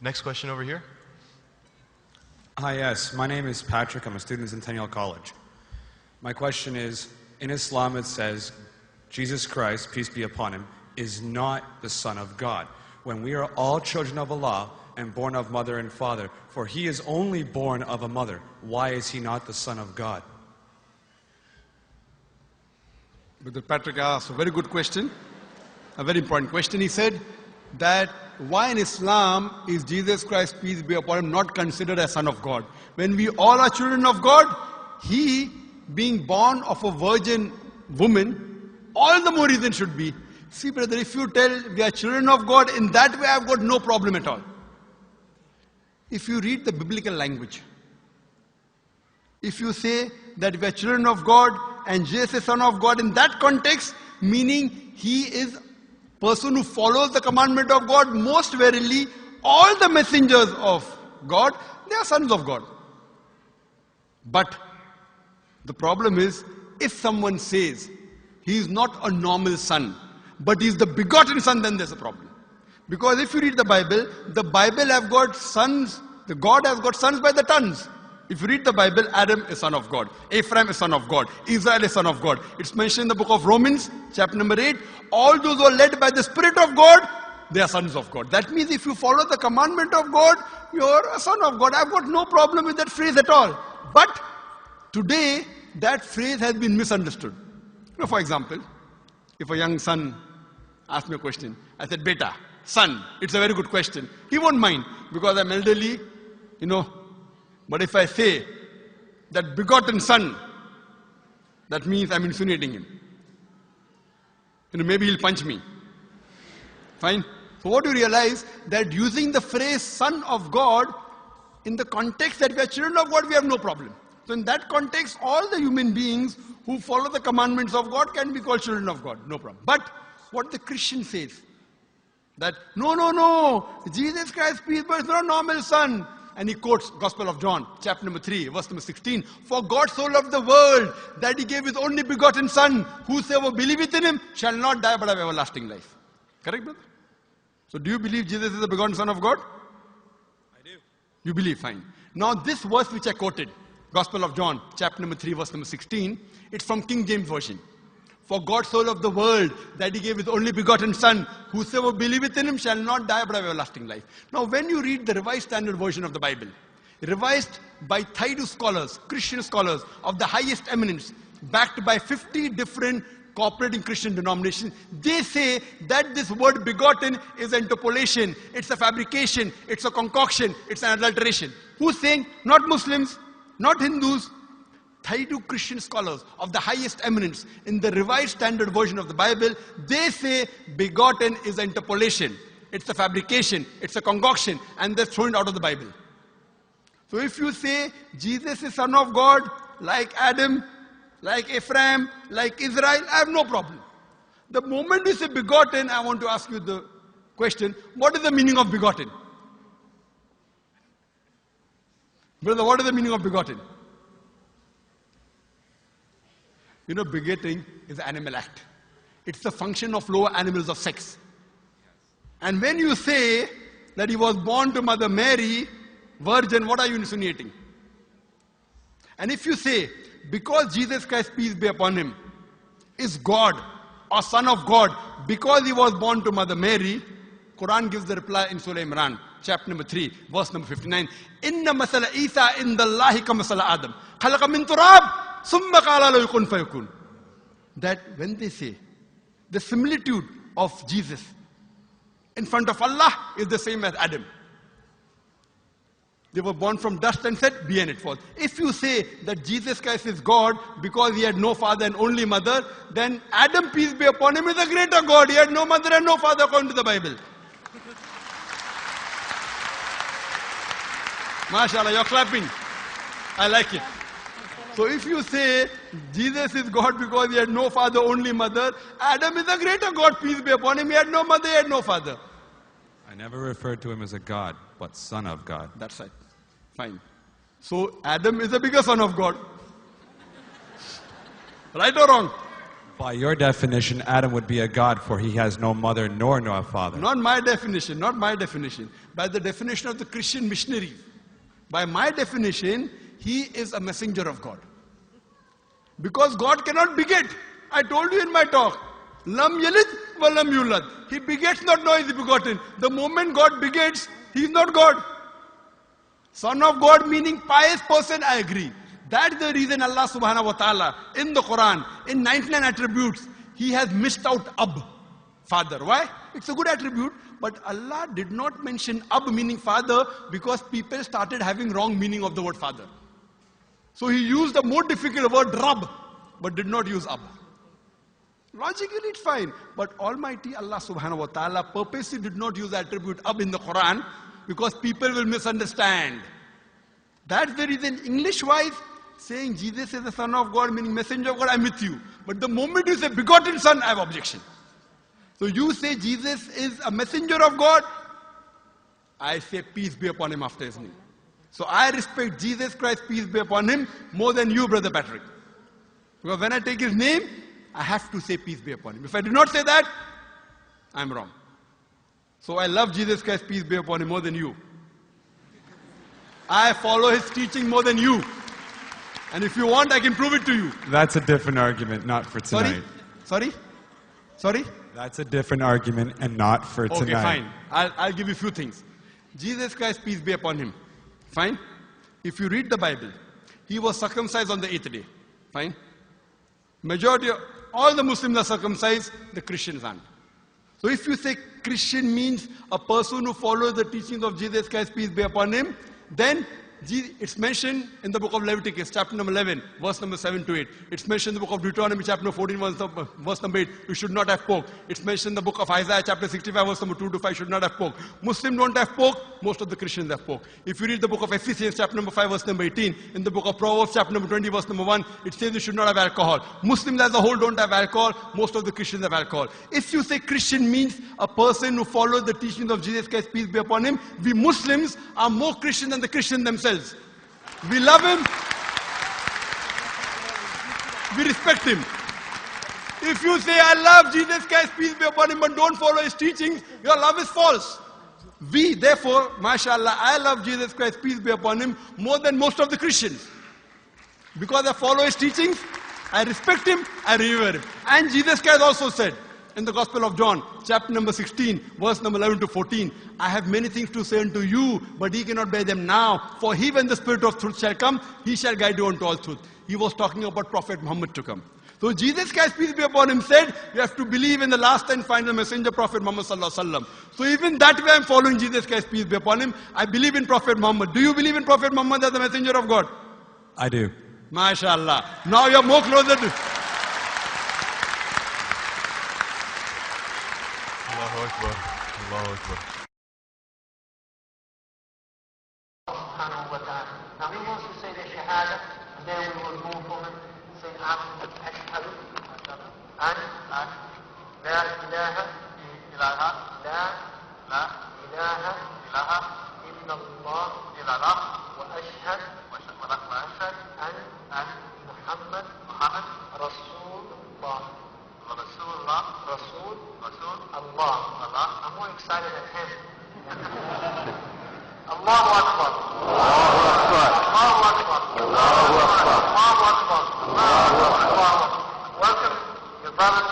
Next question over here. Hi, yes. My name is Patrick. I'm a student at Centennial College. My question is, in Islam it says, Jesus Christ, peace be upon him, is not the Son of God. When we are all children of Allah and born of mother and father, for he is only born of a mother, why is he not the Son of God? Brother Patrick asked a very good question, a very important question. He said that why in Islam is Jesus Christ, peace be upon him, not considered as Son of God? When we all are children of God, he being born of a virgin woman, all the more reason should be. See brother, if you tell we are children of God, in that way I've got no problem at all. If you read the biblical language, if you say that we are children of God and Jesus is Son of God, in that context, meaning he is person who follows the commandment of God, most verily all the messengers of God, they are sons of God. But the problem is, if someone says he is not a normal son, but he is the begotten son, then there's a problem. Because if you read the Bible have got sons, the God has got sons by the tons. If you read the Bible, Adam is son of God, Ephraim is son of God, Israel is son of God. It's mentioned in the book of Romans, chapter number 8. All those who are led by the Spirit of God, they are sons of God. That means if you follow the commandment of God, you're a son of God. I've got no problem with that phrase at all. But today, that phrase has been misunderstood. You know, for example, if a young son asks me a question, I said, Beta, son, it's a very good question. He won't mind because I'm elderly, you know. But if I say that begotten son, that means I'm insinuating him. You know, maybe he'll punch me. Fine. So what do you realize? That using the phrase son of God, in the context that we are children of God, we have no problem. So in that context, all the human beings who follow the commandments of God can be called children of God. No problem. But what the Christian says, that no, Jesus Christ, peace be upon him, is not a normal son. And he quotes Gospel of John, chapter number 3, verse number 16. For God so loved the world that he gave his only begotten son. Whosoever believeth in him shall not die but have everlasting life. Correct, brother? So do you believe Jesus is the begotten son of God? I do. You believe, fine. Now this verse which I quoted, Gospel of John, chapter number 3, verse number 16, it's from King James Version. For God so loved the world that he gave his only begotten son. Whosoever believeth in him shall not die but have everlasting life. Now when you read the Revised Standard Version of the Bible, revised by Thaidu scholars, Christian scholars of the highest eminence, backed by 50 different cooperating Christian denominations, they say that this word begotten is an interpolation, it's a fabrication, it's a concoction, it's an adulteration. Who's saying? Not Muslims, not Hindus. Thaidu Christian scholars of the highest eminence in the Revised Standard Version of the Bible, they say begotten is an interpolation. It's a fabrication, it's a concoction, and they're thrown out of the Bible. So if you say Jesus is Son of God, like Adam, like Ephraim, like Israel, I have no problem. The moment you say begotten, I want to ask you the question, what is the meaning of begotten? Brother, what is the meaning of begotten? You know, begetting is an animal act. It's the function of lower animals of sex. And when you say that he was born to Mother Mary, virgin, what are you insinuating? And if you say, because Jesus Christ, peace be upon him, is God or Son of God, because he was born to Mother Mary, Quran gives the reply in Surah Imran, chapter number 3, verse number 59. Inna masala Isa indallahi ka masala Adam. Khalaqa min turab. That when they say the similitude of Jesus in front of Allah is the same as Adam. They were born from dust and said, be and it was. If you say that Jesus Christ is God because he had no father and only mother, then Adam, peace be upon him, is a greater God. He had no mother and no father according to the Bible. MashaAllah, you're clapping. I like it. So if you say Jesus is God because he had no father, only mother, Adam is a greater God, peace be upon him. He had no mother, he had no father. I never referred to him as a God, but Son of God. That's right. Fine. So Adam is a bigger son of God. Right or wrong? By your definition, Adam would be a god, for he has no mother nor no father. Not my definition, not my definition. By the definition of the Christian missionary. By my definition, he is a messenger of God. Because God cannot beget. I told you in my talk. Lam yalid wa lam yulad. He begets not, nor is he begotten. The moment God begets, he is not God. Son of God meaning pious person, I agree. That's the reason Allah subhanahu wa ta'ala in the Quran, in 99 attributes, he has missed out Ab, father. Why? It's a good attribute, but Allah did not mention Ab meaning father because people started having wrong meaning of the word father. So he used the more difficult word Rab, but did not use Ab. Logically it's fine, but Almighty Allah subhanahu wa ta'ala purposely did not use the attribute Ab in the Quran because people will misunderstand. That's the reason English-wise, saying Jesus is the Son of God, meaning messenger of God, I'm with you. But the moment you say begotten Son, I have objection. So you say Jesus is a messenger of God, I say peace be upon him after his name. So I respect Jesus Christ, peace be upon him, more than you, Brother Patrick. Because when I take his name, I have to say peace be upon him. If I do not say that, I'm wrong. So I love Jesus Christ, peace be upon him, more than you. I follow his teaching more than you. And if you want, I can prove it to you. That's a different argument, not for tonight. Sorry? That's a different argument and not for tonight. Okay, fine. I'll give you a few things. Jesus Christ, peace be upon him. Fine? If you read the Bible, he was circumcised on the 8th day. Fine? Majority of all the Muslims are circumcised, the Christians aren't. So if you say Christian means a person who follows the teachings of Jesus Christ, peace be upon him, then it's mentioned in the book of Leviticus, chapter number 11, verse number 7 to 8. It's mentioned in the book of Deuteronomy, chapter number 14, verse number 8, you should not have pork. It's mentioned in the book of Isaiah, chapter 65, verse number 2 to 5, should not have pork. Muslims don't have pork, most of the Christians have pork. If you read the book of Ephesians, chapter number 5, verse number 18, in the book of Proverbs, chapter number 20, verse number 1, it says you should not have alcohol. Muslims as a whole don't have alcohol, most of the Christians have alcohol. If you say Christian means a person who follows the teachings of Jesus Christ, peace be upon him, we Muslims are more Christian than the Christians themselves. We love him. We respect him. If you say, I love Jesus Christ, peace be upon him, but don't follow his teachings, your love is false. We, therefore, mashallah, I love Jesus Christ, peace be upon him, more than most of the Christians. Because I follow his teachings, I respect him, I revere him. And Jesus Christ also said, in the Gospel of John, chapter number 16, verse number 11 to 14, I have many things to say unto you, but ye cannot bear them now. For he, when the Spirit of truth shall come, he shall guide you unto all truth. He was talking about Prophet Muhammad to come. So Jesus Christ, peace be upon him, said, you have to believe in the last and final messenger, Prophet Muhammad sallallahu alaihi wasallam. So even that way I'm following Jesus Christ, peace be upon him. I believe in Prophet Muhammad. Do you believe in Prophet Muhammad as the messenger of God? I do. MashaAllah. Now you're more closer to... Allahu Akbar. Allahu Akbar. Now he wants to say the Shahada, and then we will move on and say Ashhadu an la ilaha illallah wa ashhad an Muhammad Rasulullah. Rasul Allah. I'm more excited than him. Allahu Akbar. Allahu Akbar. Allahu Akbar. Allahu Akbar. Allahu Akbar. Welcome your brothers